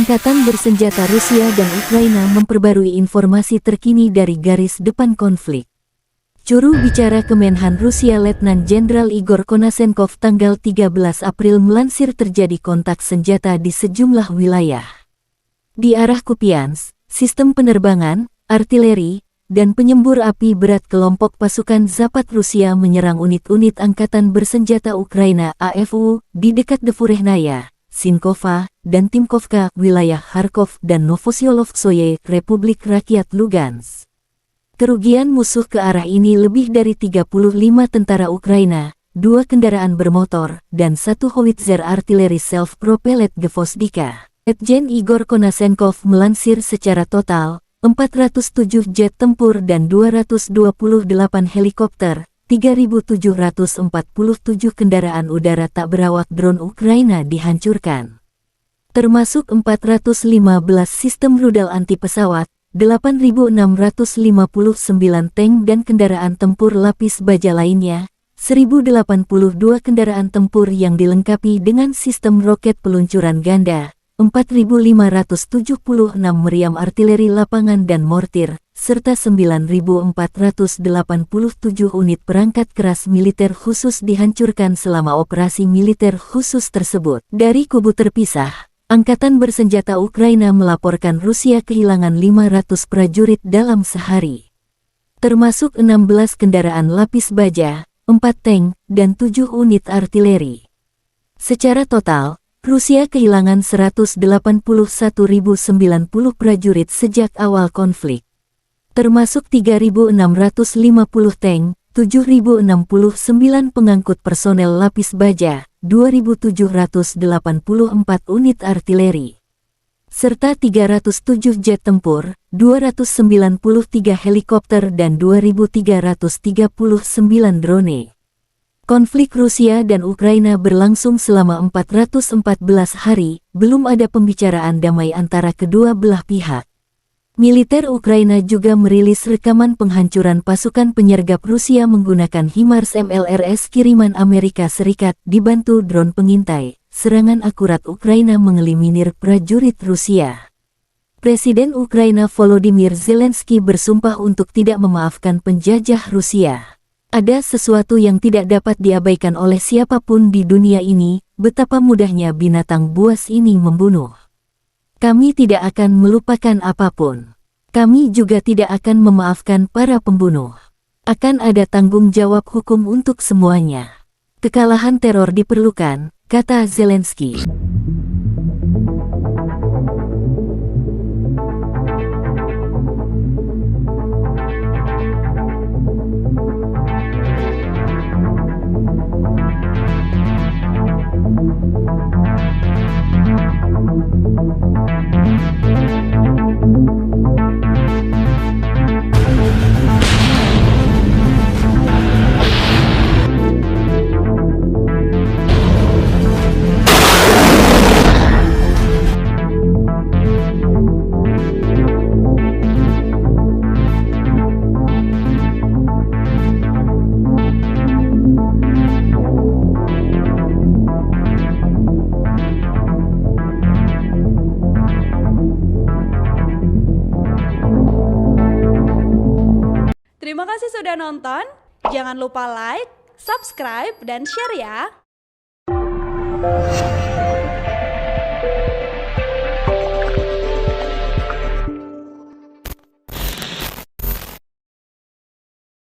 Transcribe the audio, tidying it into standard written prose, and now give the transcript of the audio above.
Angkatan bersenjata Rusia dan Ukraina memperbarui informasi terkini dari garis depan konflik. Juru bicara Kemenhan Rusia Letnan Jenderal Igor Konashenkov tanggal 13 April melansir terjadi kontak senjata di sejumlah wilayah. Di arah Kupiansk, sistem penerbangan, artileri, dan penyembur api berat kelompok pasukan Zapad Rusia menyerang unit-unit angkatan bersenjata Ukraina AFU di dekat Devurehnaya, Sinkova, dan Timkovka, wilayah Kharkov dan Novosyolovskoye, Republik Rakyat Lugansk. Kerugian musuh ke arah ini lebih dari 35 tentara Ukraina, 2 kendaraan bermotor, dan 1 howitzer artileri self-propelled Gvozdika. Letjen Igor Konashenkov melansir secara total, 407 jet tempur dan 228 helikopter, 3.747 kendaraan udara tak berawak drone Ukraina dihancurkan. Termasuk 415 sistem rudal anti-pesawat, 8.659 tank dan kendaraan tempur lapis baja lainnya, 1.082 kendaraan tempur yang dilengkapi dengan sistem roket peluncuran ganda, 4.576 meriam artileri lapangan dan mortir, serta 9.487 unit perangkat keras militer khusus dihancurkan selama operasi militer khusus tersebut. Dari kubu terpisah, Angkatan bersenjata Ukraina melaporkan Rusia kehilangan 500 prajurit dalam sehari. Termasuk 16 kendaraan lapis baja, 4 tank, dan 7 unit artileri. Secara total, Rusia kehilangan 181.090 prajurit sejak awal konflik. Termasuk 3.650 tank, 7.069 pengangkut personel lapis baja, 2.784 unit artileri, serta 307 jet tempur, 293 helikopter dan 2.339 drone. Konflik Rusia dan Ukraina berlangsung selama 414 hari, belum ada pembicaraan damai antara kedua belah pihak. Militer Ukraina juga merilis rekaman penghancuran pasukan penyergap Rusia menggunakan HIMARS MLRS kiriman Amerika Serikat dibantu drone pengintai. Serangan akurat Ukraina mengeliminir prajurit Rusia. Presiden Ukraina Volodymyr Zelensky bersumpah untuk tidak memaafkan penjajah Rusia. Ada sesuatu yang tidak dapat diabaikan oleh siapapun di dunia ini, betapa mudahnya binatang buas ini membunuh. Kami tidak akan melupakan apapun. Kami juga tidak akan memaafkan para pembunuh. Akan ada tanggung jawab hukum untuk semuanya. Kekalahan teror diperlukan, kata Zelensky. Terima kasih sudah nonton, jangan lupa like, subscribe, dan share ya!